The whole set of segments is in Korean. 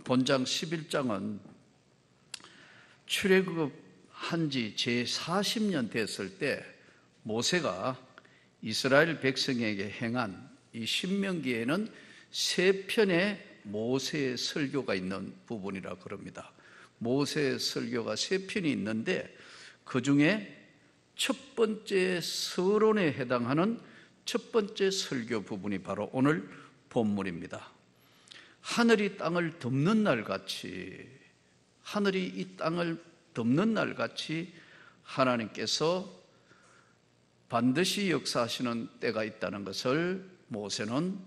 본장 11장은 출애굽한 지 제40년 됐을 때 모세가 이스라엘 백성에게 행한 이 신명기에는 3편의 모세의 설교가 있는 부분이라 그럽니다. 모세의 설교가 3편이 있는데 그 중에 첫 번째 서론에 해당하는 첫 번째 설교 부분이 바로 오늘 본문입니다. 하늘이 땅을 덮는 날 같이, 하늘이 이 땅을 덮는 날 같이 하나님께서 반드시 역사하시는 때가 있다는 것을 모세는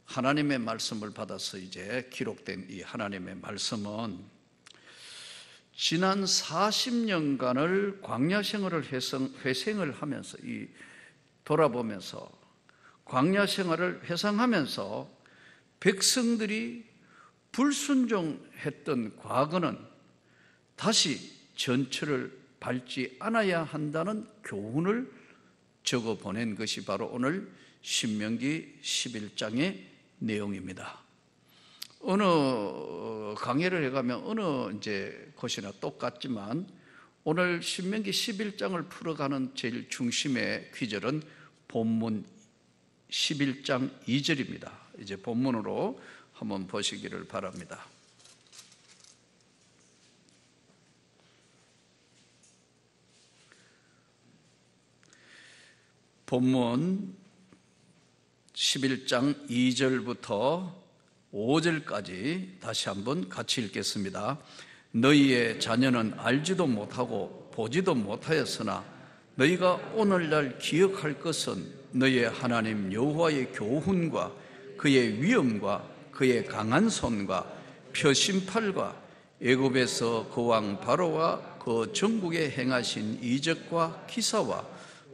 하나님의 말씀을 받아서 이제 기록된 이 하나님의 말씀은 지난 40년간을 광야 생활을 회생을 하면서 돌아보면서 광야 생활을 회상하면서 백성들이 불순종했던 과거는 다시 전철을 밟지 않아야 한다는 교훈을 적어 보낸 것이 바로 오늘 신명기 11장의 내용입니다. 어느 강의를 해가면 어느 이제 곳이나 똑같지만 오늘 신명기 11장을 풀어가는 제일 중심의 귀절은 본문 11장 2절입니다. 이제 본문으로 한번 보시기를 바랍니다. 본문 11장 2절부터 5절까지 다시 한번 같이 읽겠습니다. 너희의 자녀는 알지도 못하고 보지도 못하였으나 너희가 오늘날 기억할 것은 너희의 하나님 여호와의 교훈과 그의 위엄과 그의 강한 손과 표심팔과 애굽에서 그 왕 바로와 그 전국에 행하신 이적과 기사와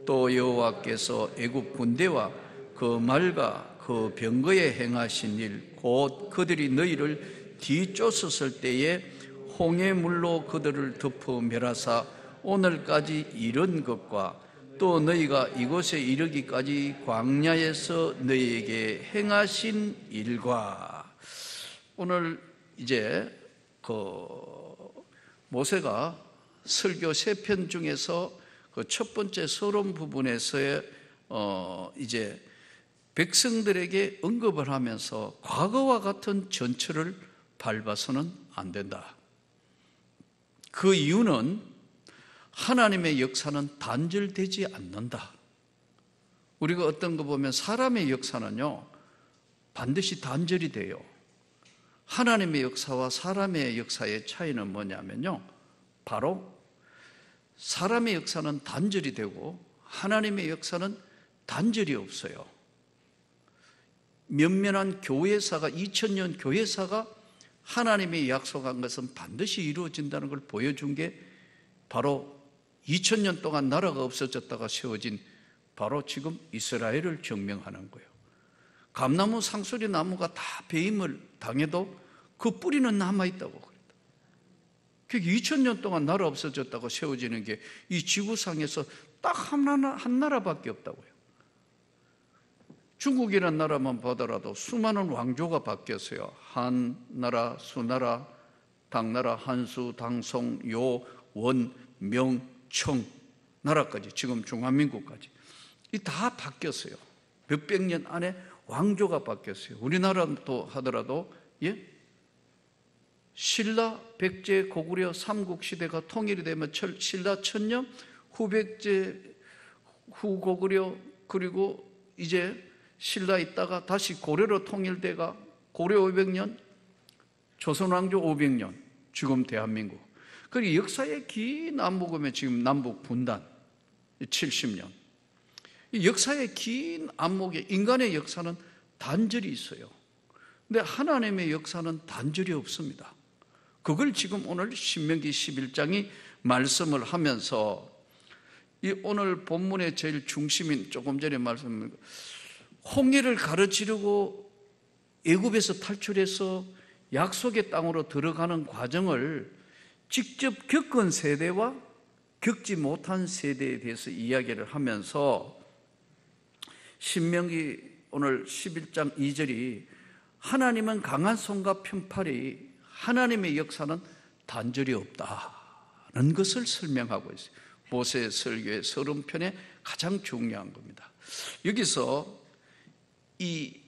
또 여호와께서 애굽 군대와 그 말과 그 병거에 행하신 일 곧 그들이 너희를 뒤쫓았을 때에 홍해 물로 그들을 덮어 멸하사 오늘까지 이른 것과 또 너희가 이곳에 이르기까지 광야에서 너희에게 행하신 일과 오늘 이제 모세가 설교 3편 중에서 그 첫 번째 서론 부분에서의 이제 백성들에게 언급을 하면서 과거와 같은 전철을 밟아서는 안 된다. 그 이유는 하나님의 역사는 단절되지 않는다. 우리가 어떤 거 보면 사람의 역사는요 반드시 단절이 돼요. 하나님의 역사와 사람의 역사의 차이는 뭐냐면요, 바로 사람의 역사는 단절이 되고 하나님의 역사는 단절이 없어요. 면면한 교회사가 2000년 교회사가 하나님이 약속한 것은 반드시 이루어진다는 걸 보여준 게 바로 2000년 동안 나라가 없어졌다가 세워진 바로 지금 이스라엘을 증명하는 거예요. 감나무 상수리 나무가 다 배임을 당해도 그 뿌리는 남아있다고 그랬다. 그게 2000년 동안 나라 없어졌다고 세워지는 게 이 지구상에서 딱 한 나라밖에 없다고요. 중국이라는 나라만 보더라도 수많은 왕조가 바뀌었어요. 한나라, 수나라, 당나라, 한수, 당송, 요, 원, 명, 청 나라까지 지금 중화민국까지 이 다 바뀌었어요. 몇백 년 안에 왕조가 바뀌었어요. 우리나라도 하더라도 신라, 백제, 고구려 삼국시대가 통일이 되면 신라 천년, 후백제, 후고구려, 그리고 이제 신라 있다가 다시 고려로 통일돼가 고려 500년, 조선왕조 500년, 지금 대한민국. 그리고 역사의 긴 안목으면 지금 남북 분단 70년. 이 역사의 긴 안목에 인간의 역사는 단절이 있어요. 근데 하나님의 역사는 단절이 없습니다. 그걸 지금 오늘 신명기 11장이 말씀을 하면서 이 오늘 본문의 제일 중심인 조금 전에 말씀드린 홍해를 가르치려고 애굽에서 탈출해서 약속의 땅으로 들어가는 과정을 직접 겪은 세대와 겪지 못한 세대에 대해서 이야기를 하면서 신명기 오늘 11장 2절이 하나님은 강한 손과 편팔이 하나님의 역사는 단절이 없다는 것을 설명하고 있어요. 모세의 설교의 30편에 가장 중요한 겁니다. 여기서 이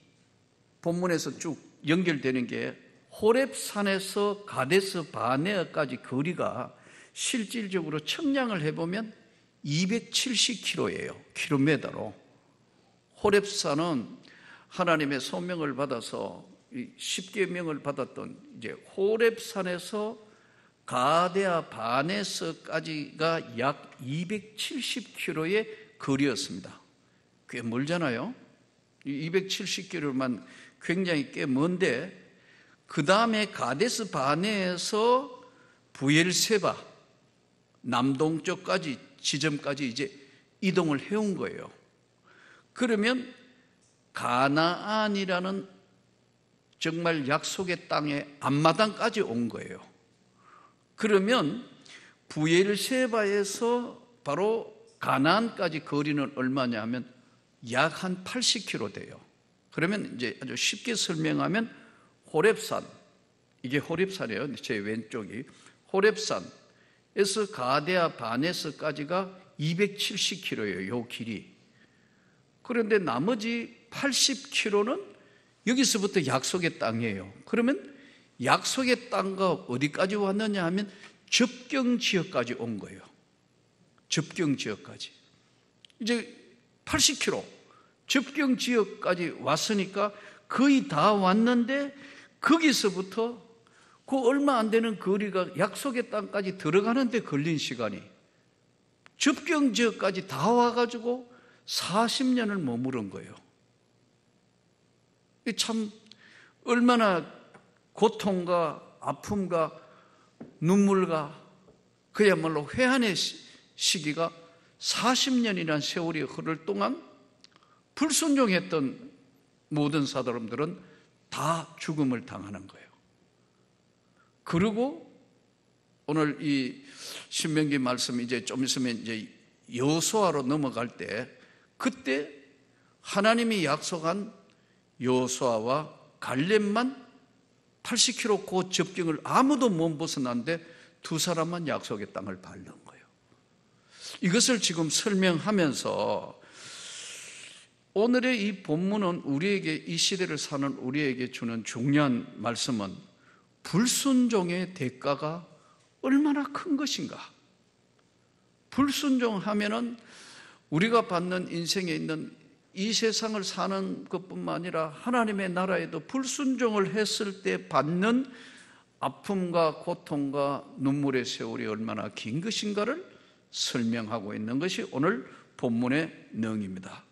본문에서 쭉 연결되는 게 호렙산에서 가데스 바네아까지 거리가 실질적으로 측량을 해보면 270km예요. 킬로미터로. 호렙산은 하나님의 소명을 받아서 10계명을 받았던 이제 호렙산에서 가데아 바네스까지가 약 270km의 거리였습니다. 꽤 멀잖아요. 270km만 굉장히 꽤 먼데, 그 다음에 가데스 바네에서 부엘세바 남동쪽까지 지점까지 이제 이동을 해온 거예요. 그러면 가나안이라는 정말 약속의 땅의 앞마당까지 온 거예요. 그러면 부엘세바에서 바로 가나안까지 거리는 얼마냐 하면 약 한 80km 돼요. 그러면 이제 아주 쉽게 설명하면 호렙산, 이게 호렙산이에요. 제 왼쪽이 호렙산에서 가데아 바네스까지가 270km예요. 요 길이. 그런데 나머지 80km는 여기서부터 약속의 땅이에요. 그러면 약속의 땅과 어디까지 왔느냐 하면 접경 지역까지 온 거예요. 접경 지역까지. 이제 80km 접경 지역까지 왔으니까 거의 다 왔는데, 거기서부터 그 얼마 안 되는 거리가 약속의 땅까지 들어가는데 걸린 시간이, 접경 지역까지 다 와가지고 40년을 머무른 거예요. 참 얼마나 고통과 아픔과 눈물과 그야말로 회한의 시기가 40년이라는 세월이 흐를 동안 불순종했던 모든 사람들은 다 죽음을 당하는 거예요. 그리고 오늘 이 신명기 말씀 이제 좀 있으면 이제 여호수아로 넘어갈 때, 그때 하나님이 약속한 여호수아와 갈렙만 80km 그 접경을 아무도 못 벗어났는데 두 사람만 약속의 땅을 밟는 거예요. 이것을 지금 설명하면서 오늘의 이 본문은 우리에게, 이 시대를 사는 우리에게 주는 중요한 말씀은 불순종의 대가가 얼마나 큰 것인가. 불순종하면은 우리가 받는 인생에 있는 이 세상을 사는 것뿐만 아니라 하나님의 나라에도 불순종을 했을 때 받는 아픔과 고통과 눈물의 세월이 얼마나 긴 것인가를 설명하고 있는 것이 오늘 본문의 내용입니다.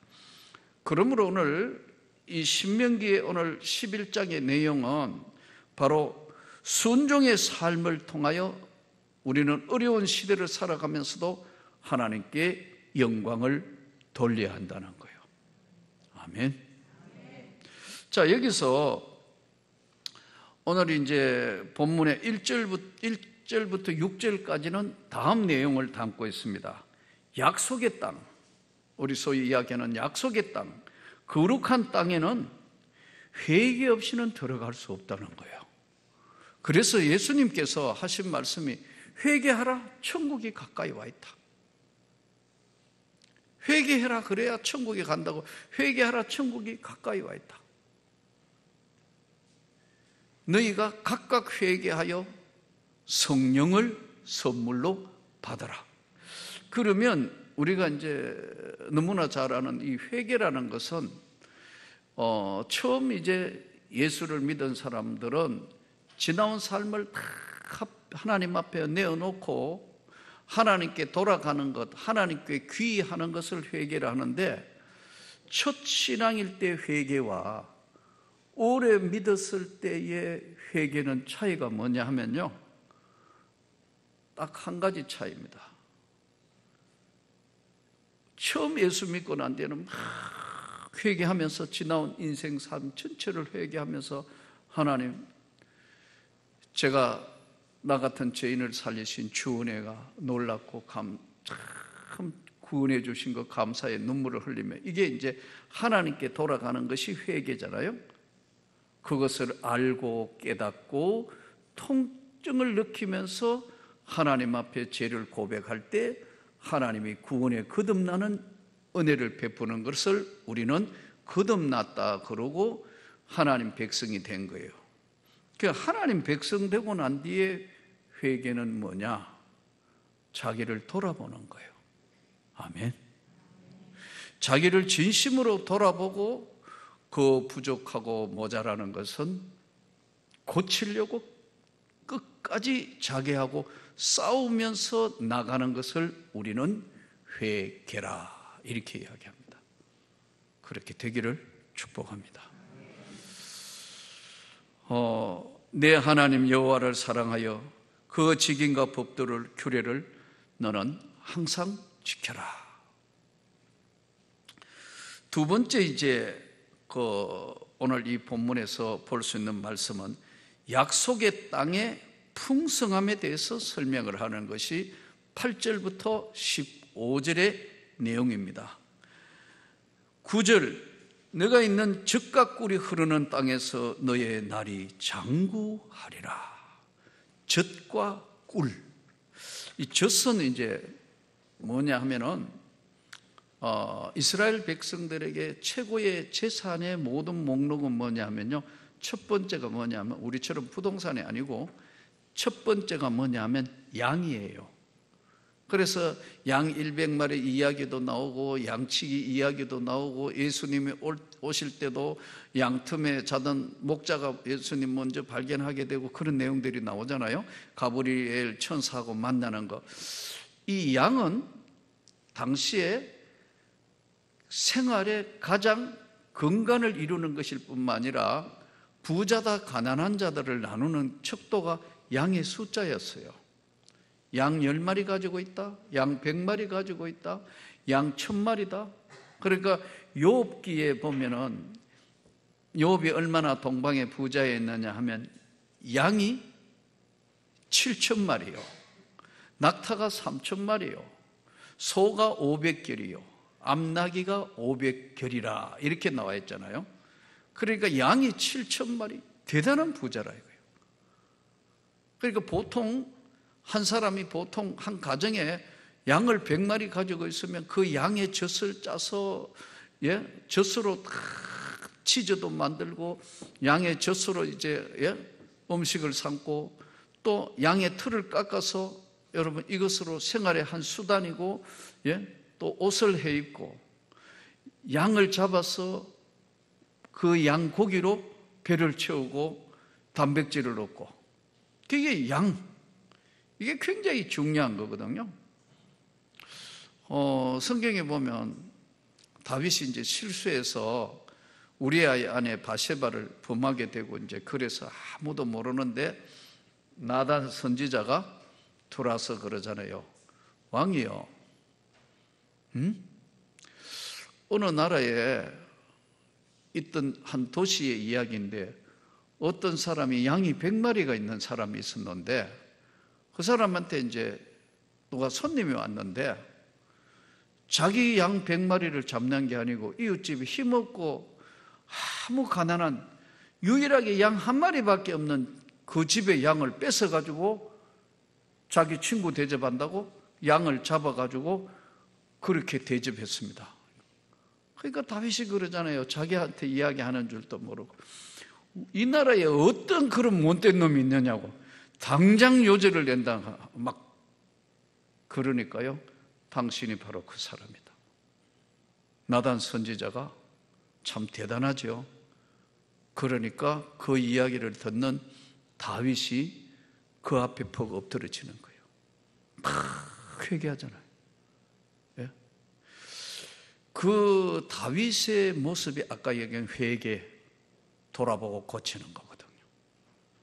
그러므로 오늘 이 신명기의 오늘 11장의 내용은 바로 순종의 삶을 통하여 우리는 어려운 시대를 살아가면서도 하나님께 영광을 돌려야 한다는 거예요. 아멘. 자, 여기서 오늘 이제 본문의 1절부터 6절까지는 다음 내용을 담고 있습니다. 약속의 땅, 우리 소위 이야기하는 약속의 땅, 거룩한 땅에는 회개 없이는 들어갈 수 없다는 거예요. 그래서 예수님께서 하신 말씀이 회개하라, 천국이 가까이 와 있다. 회개해라, 그래야 천국에 간다고. 회개하라, 천국이 가까이 와 있다. 너희가 각각 회개하여 성령을 선물로 받아라. 그러면 우리가 이제 너무나 잘 아는 이 회개라는 것은 처음 이제 예수를 믿은 사람들은 지나온 삶을 다 하나님 앞에 내어놓고 하나님께 돌아가는 것, 하나님께 귀의하는 것을 회개를 하는데, 첫 신앙일 때 회개와 오래 믿었을 때의 회개는 차이가 뭐냐 하면요, 딱 한 가지 차이입니다. 처음 예수 믿고 난 뒤에는 막 회개하면서 지나온 인생 삶 전체를 회개하면서 하나님, 제가 나 같은 죄인을 살리신 주 은혜가 놀랍고 참 구원해 주신 것 감사의 눈물을 흘리며, 이게 이제 하나님께 돌아가는 것이 회개잖아요. 그것을 알고 깨닫고 통증을 느끼면서 하나님 앞에 죄를 고백할 때 하나님이 구원의 거듭나는 은혜를 베푸는 것을 우리는 거듭났다 그러고 하나님 백성이 된 거예요. 하나님 백성 되고 난 뒤에 회개는 뭐냐? 자기를 돌아보는 거예요. 아멘. 자기를 진심으로 돌아보고 그 부족하고 모자라는 것은 고치려고 끝까지 자기하고 싸우면서 나가는 것을 우리는 회개라 이렇게 이야기합니다. 그렇게 되기를 축복합니다. 내 하나님 여호와를 사랑하여 그 직인과 법도를 규례를 너는 항상 지켜라. 두 번째 이제 오늘 이 본문에서 볼 수 있는 말씀은 약속의 땅의 풍성함에 대해서 설명을 하는 것이 8절부터 15절의 내용입니다. 9절, 너가 있는 젖과 꿀이 흐르는 땅에서 너의 날이 장구하리라. 젖과 꿀. 이 젖은 이제 뭐냐 하면은 이스라엘 백성들에게 최고의 재산의 모든 목록은 뭐냐 하면요, 첫 번째가 뭐냐 하면 우리처럼 부동산이 아니고 첫 번째가 뭐냐 하면 양이에요. 그래서 양 100마리 이야기도 나오고 양치기 이야기도 나오고 예수님이 오실 때도 양 틈에 자던 목자가 예수님 먼저 발견하게 되고 그런 내용들이 나오잖아요. 가브리엘 천사하고 만나는 거. 이 양은 당시에 생활에 가장 근간을 이루는 것일 뿐만 아니라 부자다 가난한 자들을 나누는 척도가 양의 숫자였어요. 양 10마리 가지고 있다, 양 100마리 가지고 있다, 양 1000마리다. 그러니까 욥기에 보면은 욥이 얼마나 동방의 부자였느냐 하면 양이 7000마리요, 낙타가 3000마리요, 소가 500결이요, 암나귀가 500결이라 이렇게 나와 있잖아요. 그러니까 양이 7000마리, 대단한 부자라 이거예요. 그러니까 보통 한 사람이 보통 한 가정에 양을 100마리 가지고 있으면 그 양의 젖을 짜서 젖으로 다 치즈도 만들고 양의 젖으로 이제 음식을 삶고 또 양의 털을 깎아서 여러분 이것으로 생활의 한 수단이고 또 옷을 해 입고 양을 잡아서 그 양 고기로 배를 채우고 단백질을 얻고 그게 이게 굉장히 중요한 거거든요. 성경에 보면 다윗이 이제 실수해서 우리아의 아내 바세바를 범하게 되고 이제 그래서 아무도 모르는데 나단 선지자가 돌아서 그러잖아요. 왕이요, 어느 나라에 있던 한 도시의 이야기인데 어떤 사람이 양이 100마리가 있는 사람이 있었는데 그 사람한테 이제 누가 손님이 왔는데 자기 양 100마리를 잡는 게 아니고 이웃집이 힘없고 아무 가난한 유일하게 양 한 마리밖에 없는 그 집의 양을 뺏어가지고 자기 친구 대접한다고 양을 잡아가지고 그렇게 대접했습니다. 그러니까 다윗이 그러잖아요. 자기한테 이야기하는 줄도 모르고 이 나라에 어떤 그런 못된 놈이 있느냐고 당장 요절을 낸다 막 그러니까요, 당신이 바로 그 사람이다. 나단 선지자가 참 대단하죠. 그러니까 그 이야기를 듣는 다윗이 그 앞에 퍽 엎드러지는 거예요. 막 회개하잖아요. 그 다윗의 모습이 아까 얘기한 회개, 돌아보고 고치는 거거든요.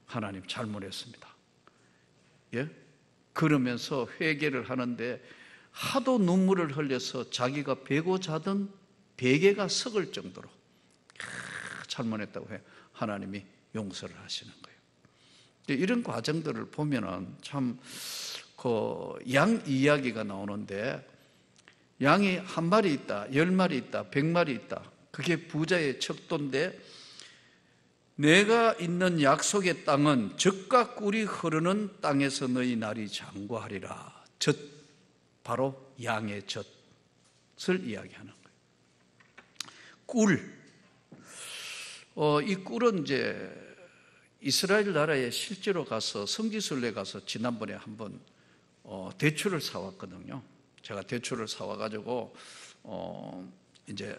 하나님 잘못했습니다. 그러면서 회개를 하는데 하도 눈물을 흘려서 자기가 베고 자던 베개가 썩을 정도로 잘못했다고 해요. 하나님이 용서를 하시는 거예요. 이런 과정들을 보면은 참 양 이야기가 나오는데 양이 한 마리 있다, 10마리 있다, 100마리 있다. 그게 부자의 척도인데 내가 있는 약속의 땅은 젖과 꿀이 흐르는 땅에서 너희 날이 장구하리라. 젖, 바로 양의 젖을 이야기하는 거예요. 꿀, 이 꿀은 이제 이스라엘 나라에 실제로 가서 성지순례 가서 지난번에 한번 대추를 사왔거든요. 제가 대추를 사와가지고 이제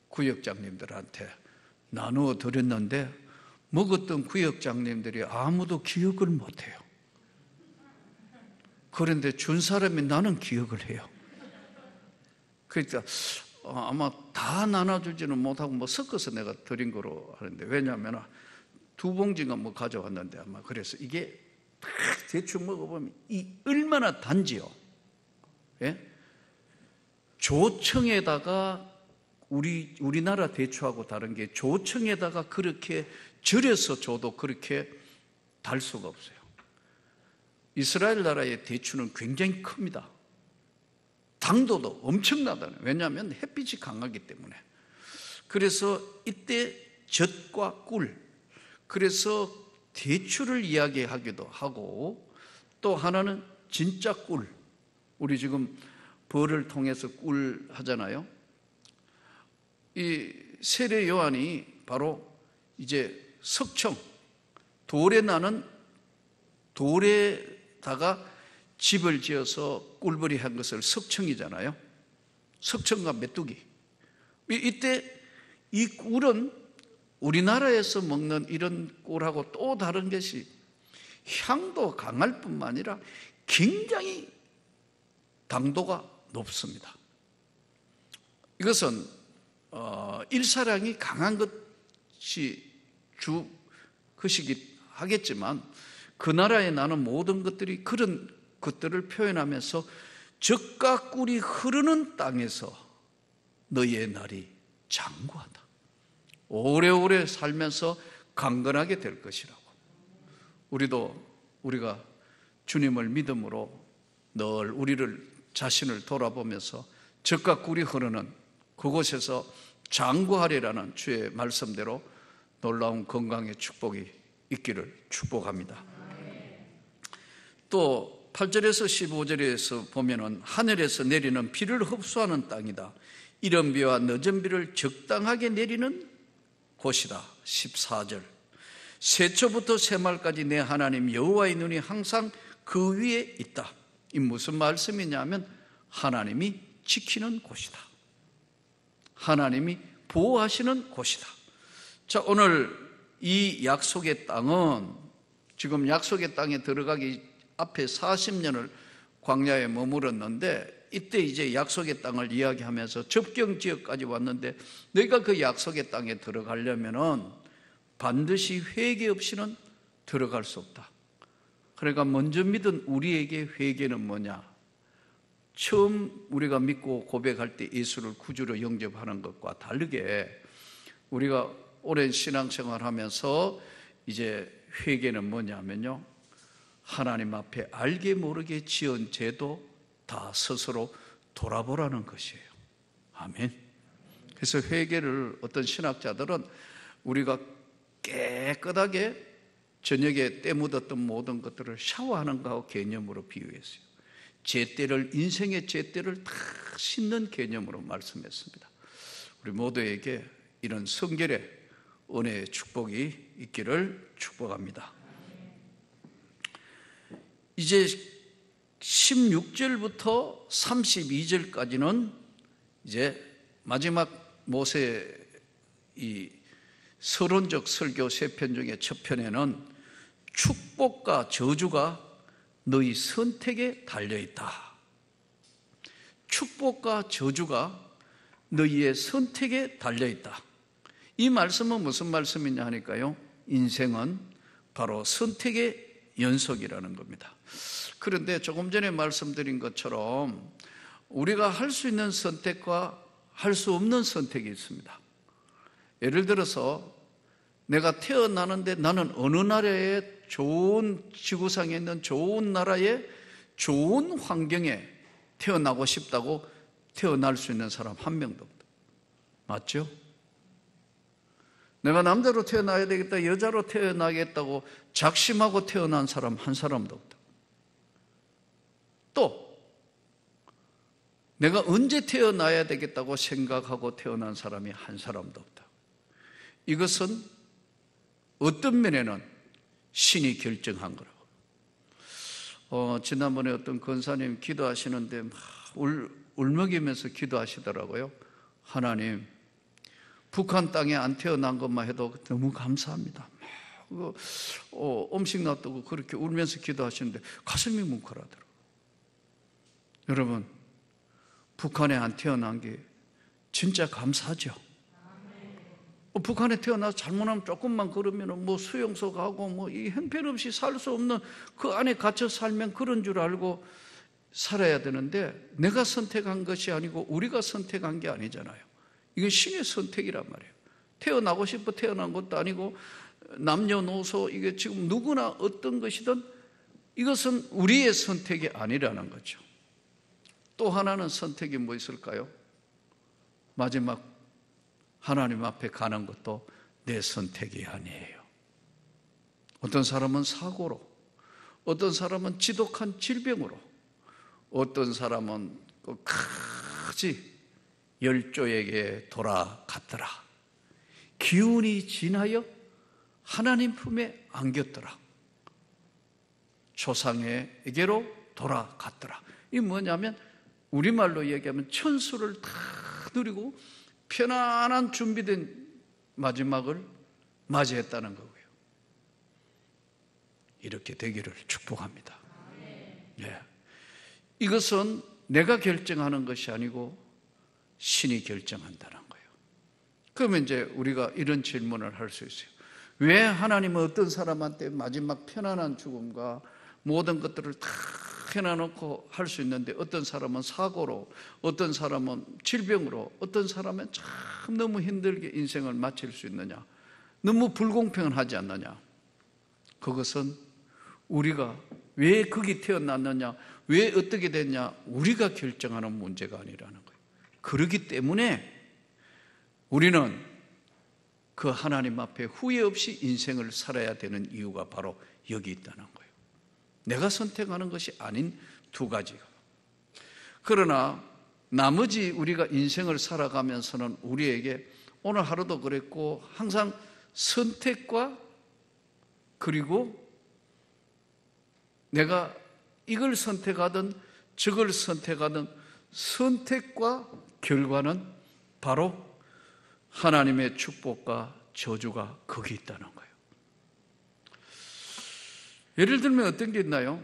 구역장님들한테 나누어 드렸는데 먹었던 구역장님들이 아무도 기억을 못해요. 그런데 준 사람이 나는 기억을 해요. 그러니까 아마 다 나눠주지는 못하고 뭐 섞어서 내가 드린 거로 하는데, 왜냐하면 2봉지가 뭐 가져왔는데 아마 그래서 이게 딱 대충 먹어보면 이 얼마나 단지요. 예? 조청에다가 우리나라 대추하고 다른 게 조청에다가 그렇게 절여서 줘도 그렇게 달 수가 없어요. 이스라엘 나라의 대추는 굉장히 큽니다. 당도도 엄청나다는, 왜냐하면 햇빛이 강하기 때문에. 그래서 이때 젖과 꿀, 그래서 대추를 이야기하기도 하고, 또 하나는 진짜 꿀, 우리 지금 벌을 통해서 꿀 하잖아요. 이 세례 요한이 바로 이제 석청, 돌에 나는, 돌에다가 집을 지어서 꿀벌이 한 것을 석청이잖아요. 석청과 메뚜기. 이때 이 꿀은 우리나라에서 먹는 이런 꿀하고 또 다른 것이 향도 강할 뿐만 아니라 굉장히 당도가 높습니다. 이것은 일사량이 강한 것이 것이긴 하겠지만, 그 나라에 나는 모든 것들이 그런 것들을 표현하면서 젖과 꿀이 흐르는 땅에서 너희의 날이 장구하다. 오래오래 살면서 강건하게 될 것이라고. 우리가 주님을 믿음으로 늘 우리를 자신을 돌아보면서 젖과 꿀이 흐르는 그곳에서 장구하리라는 주의 말씀대로 놀라운 건강의 축복이 있기를 축복합니다. 또 8절에서 15절에서 보면은 하늘에서 내리는 비를 흡수하는 땅이다. 이른 비와 늦은 비를 적당하게 내리는 곳이다. 14절. 세초부터 세말까지 내 하나님 여호와의 눈이 항상 그 위에 있다. 이 무슨 말씀이냐면 하나님이 지키는 곳이다. 하나님이 보호하시는 곳이다. 자, 오늘 이 약속의 땅은 지금 약속의 땅에 들어가기 앞에 40년을 광야에 머물렀는데, 이때 이제 약속의 땅을 이야기하면서 접경 지역까지 왔는데, 너희가 그 약속의 땅에 들어가려면은 반드시 회개 없이는 들어갈 수 없다. 그러니까 먼저 믿은 우리에게 회개는 뭐냐? 처음 우리가 믿고 고백할 때 예수를 구주로 영접하는 것과 다르게 우리가 오랜 신앙생활하면서 이제 회개는 뭐냐면요, 하나님 앞에 알게 모르게 지은 죄도 다 스스로 돌아보라는 것이에요. 아멘. 그래서 회개를 어떤 신학자들은 우리가 깨끗하게 저녁에 때 묻었던 모든 것들을 샤워하는 것하고 개념으로 비유했어요. 죄대를, 인생의 죄대를 다 씻는 개념으로 말씀했습니다. 우리 모두에게 이런 성결의 은혜의 축복이 있기를 축복합니다. 이제 16절부터 32절까지는 이제 마지막 모세의 이 서론적 설교 3편 중에 첫 편에는 축복과 저주가 너희 선택에 달려있다. 축복과 저주가 너희의 선택에 달려있다. 이 말씀은 무슨 말씀이냐 하니까요, 인생은 바로 선택의 연속이라는 겁니다. 그런데 조금 전에 말씀드린 것처럼 우리가 할 수 있는 선택과 할 수 없는 선택이 있습니다. 예를 들어서 내가 태어나는데 나는 어느 나라에 좋은, 지구상에 있는 좋은 나라에 좋은 환경에 태어나고 싶다고 태어날 수 있는 사람 한 명도 없다. 맞죠? 내가 남자로 태어나야 되겠다, 여자로 태어나겠다고 작심하고 태어난 사람 한 사람도 없다. 또 내가 언제 태어나야 되겠다고 생각하고 태어난 사람이 한 사람도 없다. 이것은 어떤 면에는 신이 결정한 거라고. 지난번에 어떤 권사님 기도하시는데 막 울먹이면서 기도하시더라고요. 하나님, 북한 땅에 안 태어난 것만 해도 너무 감사합니다. 음식 놔두고 그렇게 울면서 기도하시는데 가슴이 뭉클하더라고요. 여러분, 북한에 안 태어난 게 진짜 감사하죠. 북한에 태어나서 잘못하면 조금만 그러면 뭐 수용소 가고 뭐 이 형편없이 살 수 없는 그 안에 갇혀 살면 그런 줄 알고 살아야 되는데, 내가 선택한 것이 아니고 우리가 선택한 게 아니잖아요. 이건 신의 선택이란 말이에요. 태어나고 싶어 태어난 것도 아니고 남녀노소 이게 지금 누구나 어떤 것이든 이것은 우리의 선택이 아니라는 거죠. 또 하나는 선택이 뭐 있을까요? 마지막 하나님 앞에 가는 것도 내 선택이 아니에요. 어떤 사람은 사고로, 어떤 사람은 지독한 질병으로, 어떤 사람은 크지 열조에게 돌아갔더라. 기운이 지나여 하나님 품에 안겼더라. 조상에게로 돌아갔더라. 이게 뭐냐면 우리말로 얘기하면 천수를 다 누리고 편안한 준비된 마지막을 맞이했다는 거고요. 이렇게 되기를 축복합니다. 네. 이것은 내가 결정하는 것이 아니고 신이 결정한다는 거예요. 그러면 이제 우리가 이런 질문을 할 수 있어요. 왜 하나님은 어떤 사람한테 마지막 편안한 죽음과 모든 것들을 다 해놔놓고 할 수 있는데 어떤 사람은 사고로, 어떤 사람은 질병으로, 어떤 사람은 참 너무 힘들게 인생을 마칠 수 있느냐? 너무 불공평하지 않느냐? 그것은 우리가 왜 거기 태어났느냐, 왜 어떻게 됐냐, 우리가 결정하는 문제가 아니라는 거예요. 그렇기 때문에 우리는 그 하나님 앞에 후회 없이 인생을 살아야 되는 이유가 바로 여기 있다는 거예요. 내가 선택하는 것이 아닌 두 가지가. 그러나 나머지 우리가 인생을 살아가면서는 우리에게 오늘 하루도 그랬고 항상 선택과, 그리고 내가 이걸 선택하든 저걸 선택하든 선택과 결과는 바로 하나님의 축복과 저주가 거기 있다는 거예요. 예를 들면 어떤 게 있나요?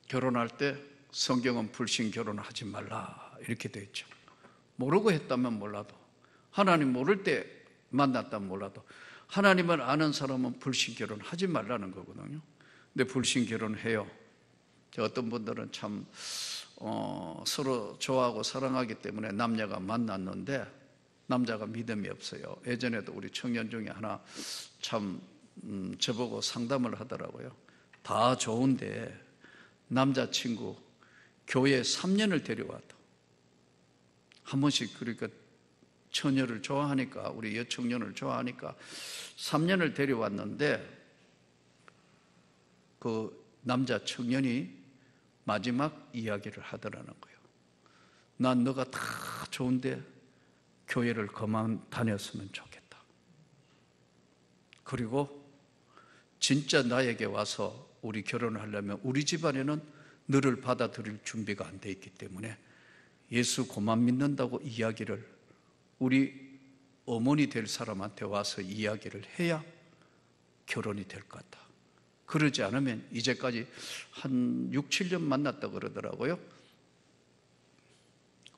결혼할 때 성경은 불신 결혼을 하지 말라 이렇게 되어 있죠. 모르고 했다면 몰라도, 하나님 모를 때 만났다면 몰라도, 하나님을 아는 사람은 불신 결혼 하지 말라는 거거든요. 근데 불신 결혼해요. 어떤 분들은 참 서로 좋아하고 사랑하기 때문에 남녀가 만났는데 남자가 믿음이 없어요. 예전에도 우리 청년 중에 하나 참 저보고 상담을 하더라고요. 다 좋은데 남자친구 교회 3년을 데려왔다. 한 번씩, 그러니까 처녀를 좋아하니까, 우리 여청년을 좋아하니까 3년을 데려왔는데 그 남자 청년이 마지막 이야기를 하더라는 거예요. 난 너가 다 좋은데 교회를 그만 다녔으면 좋겠다. 그리고 진짜 나에게 와서 우리 결혼을 하려면 우리 집안에는 너를 받아들일 준비가 안 돼 있기 때문에 예수 그만 믿는다고 이야기를 우리 어머니 될 사람한테 와서 이야기를 해야 결혼이 될 것 같다. 그러지 않으면, 이제까지 한 6, 7년 만났다 그러더라고요.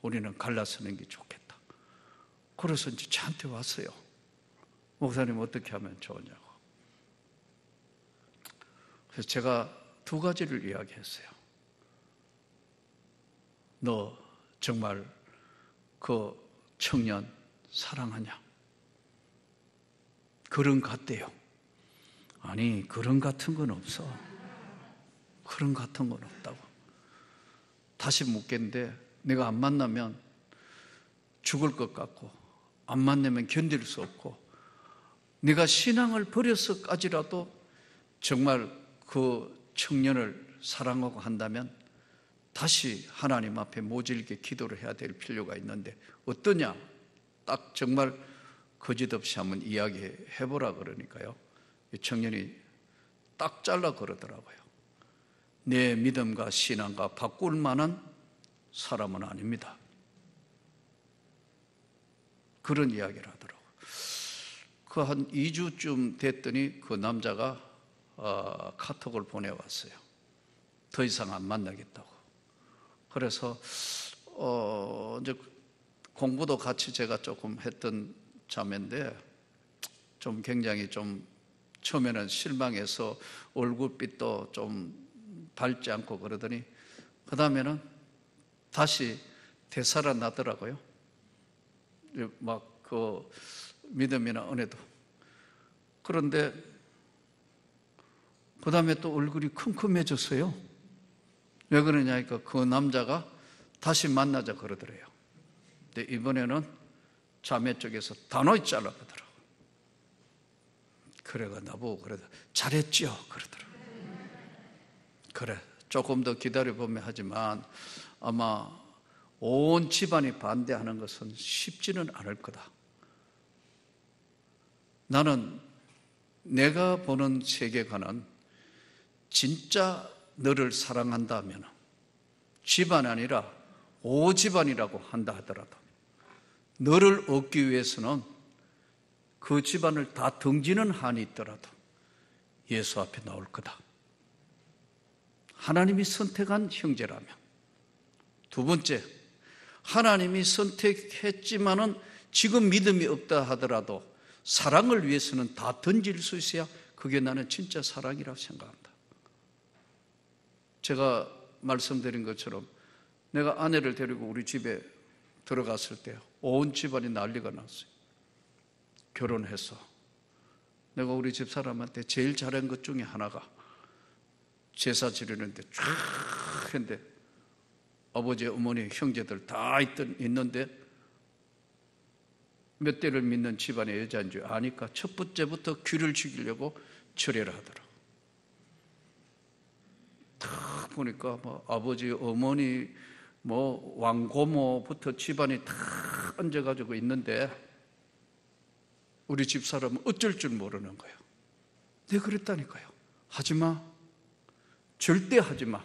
우리는 갈라서는 게 좋겠다. 그래서 이제 저한테 왔어요. 목사님 어떻게 하면 좋으냐고. 그래서 제가 두 가지를 이야기했어요. 너 정말 그 청년 사랑하냐? 그런 같대요. 아니, 그런 같은 건 없어. 그런 같은 건 없다고. 다시 묻겠는데 내가 안 만나면 죽을 것 같고 안 만나면 견딜 수 없고, 네가 신앙을 버려서까지라도 정말 그 청년을 사랑하고 한다면 다시 하나님 앞에 모질게 기도를 해야 될 필요가 있는데 어떠냐? 딱 정말 거짓없이 한번 이야기해보라 그러니까요, 이 청년이 딱 잘라 그러더라고요. 내 믿음과 신앙과 바꿀 만한 사람은 아닙니다. 그런 이야기를 하더라고요. 그 한 2주쯤 됐더니 그 남자가 카톡을 보내왔어요. 더 이상 안 만나겠다고. 그래서 이제 공부도 같이 제가 조금 했던 자매인데 좀 굉장히 좀 처음에는 실망해서 얼굴빛도 좀 밝지 않고 그러더니 그 다음에는 다시 되살아나더라고요. 막 그 믿음이나 은혜도. 그런데 그 다음에 또 얼굴이 컴컴해졌어요. 왜 그러냐니까 그 남자가 다시 만나자 그러더래요. 근데 이번에는 자매 쪽에서 단호히 잘라보더라고. 그래가 나보고 그러다 잘했지요 그러더라고. 그래 조금 더 기다려보면 하지만 아마 온 집안이 반대하는 것은 쉽지는 않을 거다. 나는 내가 보는 세계관은 진짜 너를 사랑한다면 집안 아니라 오집안이라고 한다 하더라도 너를 얻기 위해서는 그 집안을 다 등지는 한이 있더라도 예수 앞에 나올 거다. 하나님이 선택한 형제라면. 두 번째, 하나님이 선택했지만은 지금 믿음이 없다 하더라도 사랑을 위해서는 다 던질 수 있어야 그게 나는 진짜 사랑이라고 생각한다. 제가 말씀드린 것처럼 내가 아내를 데리고 우리 집에 들어갔을 때 온 집안이 난리가 났어요. 결혼해서 내가 우리 집 사람한테 제일 잘한 것 중에 하나가 제사 지르는데 쫙 했는데 아버지, 어머니, 형제들 다 있는데 몇 대를 믿는 집안의 여자인 줄 아니까 첫 번째부터 귀를 죽이려고 절회를 하더라고. 딱 보니까 뭐 아버지, 어머니, 뭐 왕고모부터 집안이 다 앉아가지고 있는데 우리 집사람은 어쩔 줄 모르는 거예요. 내가 그랬다니까요. 하지마. 절대 하지마.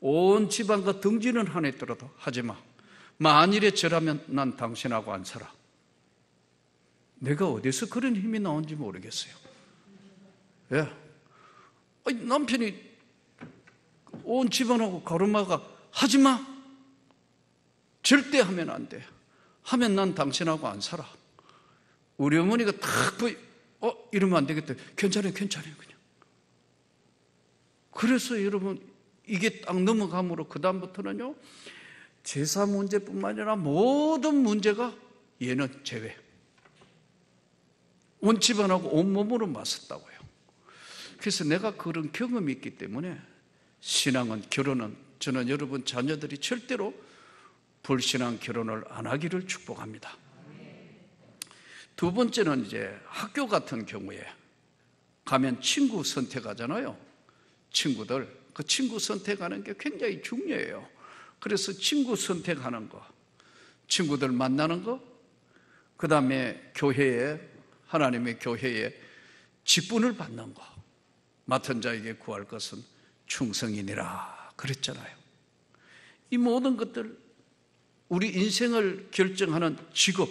온 집안과 등지는 한에 있더라도 하지마. 만일에 저라면 난 당신하고 안 살아. 내가 어디서 그런 힘이 나온지 모르겠어요. 예. 남편이 온 집안하고 가로막아 하지마. 절대 하면 안 돼. 하면 난 당신하고 안 살아. 우리 어머니가 딱 이러면 안 되겠다. 괜찮아요 그냥. 그래서 여러분 이게 딱 넘어감으로 그 다음부터는요 제사 문제뿐만 아니라 모든 문제가 얘는 제외. 온 집안하고 온몸으로 맞섰다고요. 그래서 내가 그런 경험이 있기 때문에 신앙은, 결혼은 저는 여러분 자녀들이 절대로 불신앙 결혼을 안 하기를 축복합니다. 두 번째는 이제 학교 같은 경우에 가면 친구 선택하잖아요. 친구들, 그 친구 선택하는 게 굉장히 중요해요. 그래서 친구 선택하는 거, 친구들 만나는 거, 그 다음에 교회에, 하나님의 교회에 직분을 받는 거, 맡은 자에게 구할 것은 충성이니라 그랬잖아요. 이 모든 것들, 우리 인생을 결정하는 직업,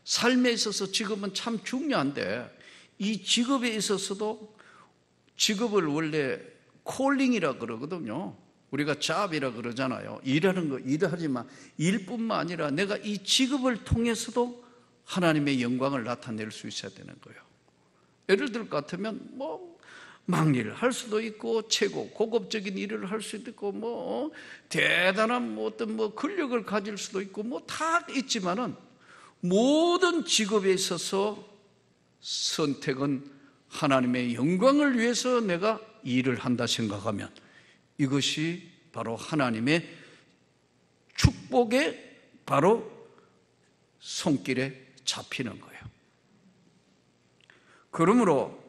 삶에 있어서 직업은 참 중요한데 이 직업에 있어서도 직업을 원래 콜링이라 그러거든요. 우리가 잡이라 그러잖아요. 일하는 거 일하지만 일뿐만 아니라 내가 이 직업을 통해서도 하나님의 영광을 나타낼 수 있어야 되는 거예요. 예를 들 것 같으면 뭐 막일을 할 수도 있고 최고 고급적인 일을 할 수도 있고 대단한 어떤 권력을 가질 수도 있고 다 있지만은 모든 직업에 있어서 선택은 하나님의 영광을 위해서 내가 일을 한다 생각하면 이것이 바로 하나님의 축복의 바로 손길에 잡히는 거예요. 그러므로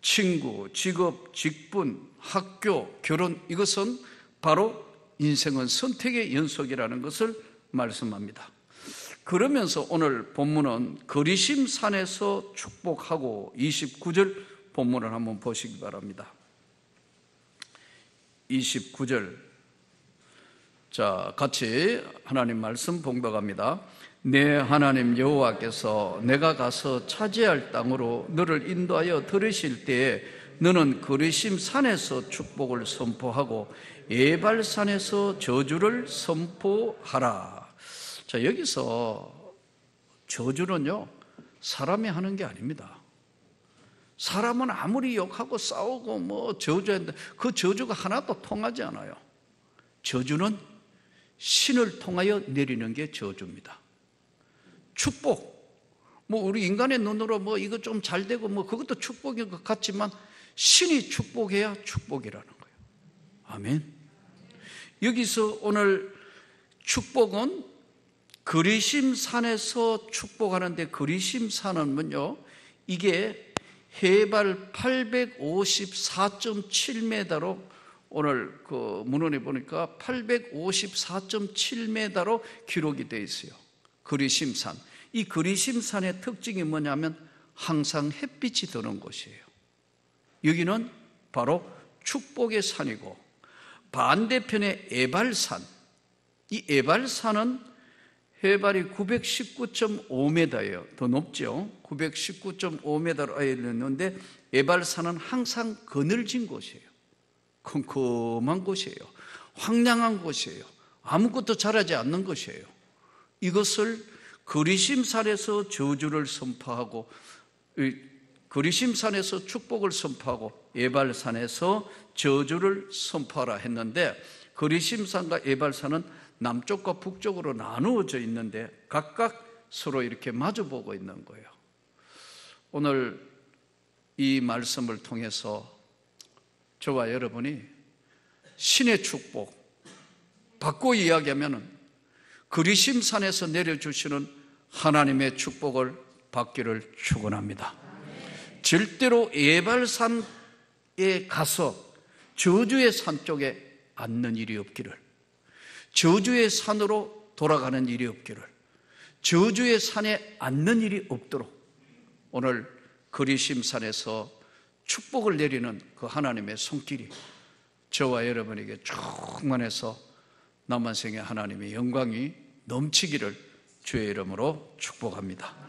친구, 직업, 직분, 학교, 결혼, 이것은 바로 인생은 선택의 연속이라는 것을 말씀합니다. 그러면서 오늘 본문은 그리심 산에서 축복하고 29절 본문을 한번 보시기 바랍니다. 29절, 자, 같이 하나님 말씀 봉독합니다. 내 하나님 여호와께서 내가 가서 차지할 땅으로 너를 인도하여 들으실 때에 너는 그리심 산에서 축복을 선포하고 에발산에서 저주를 선포하라. 자, 여기서 저주는요, 사람이 하는 게 아닙니다. 사람은 아무리 욕하고 싸우고 뭐 저주했는데 그 저주가 하나도 통하지 않아요. 저주는 신을 통하여 내리는 게 저주입니다. 축복, 뭐 우리 인간의 눈으로 뭐 이거 좀 잘 되고 뭐 그것도 축복인 것 같지만 신이 축복해야 축복이라는 거예요. 아멘. 여기서 오늘 축복은 그리심 산에서 축복하는데, 그리심 산은요, 이게 해발 854.7m로 오늘 그 문헌에 보니까 854.7m로 기록이 되어 있어요. 그리심산. 이 그리심산의 특징이 뭐냐면 항상 햇빛이 드는 곳이에요. 여기는 바로 축복의 산이고, 반대편의 에발산, 이 에발산은 해발이 919.5m예요. 더 높죠. 919.5m로 있는데 에발산은 항상 그늘진 곳이에요. 컴컴한 곳이에요. 황량한 곳이에요. 아무것도 자라지 않는 곳이에요. 이것을 그리심산에서 저주를 선포하고, 그리심산에서 축복을 선포하고 에발산에서 저주를 선포하라 했는데, 그리심산과 에발산은 남쪽과 북쪽으로 나누어져 있는데 각각 서로 이렇게 마주보고 있는 거예요. 오늘 이 말씀을 통해서 저와 여러분이 신의 축복, 바꿔 이야기하면 그리심산에서 내려주시는 하나님의 축복을 받기를 축원합니다. 절대로 에발산에 가서 저주의 산 쪽에 앉는 일이 없기를, 저주의 산으로 돌아가는 일이 없기를, 저주의 산에 앉는 일이 없도록 오늘 그리심산에서 축복을 내리는 그 하나님의 손길이 저와 여러분에게 충만해서 남한생의 하나님의 영광이 넘치기를 주의 이름으로 축복합니다.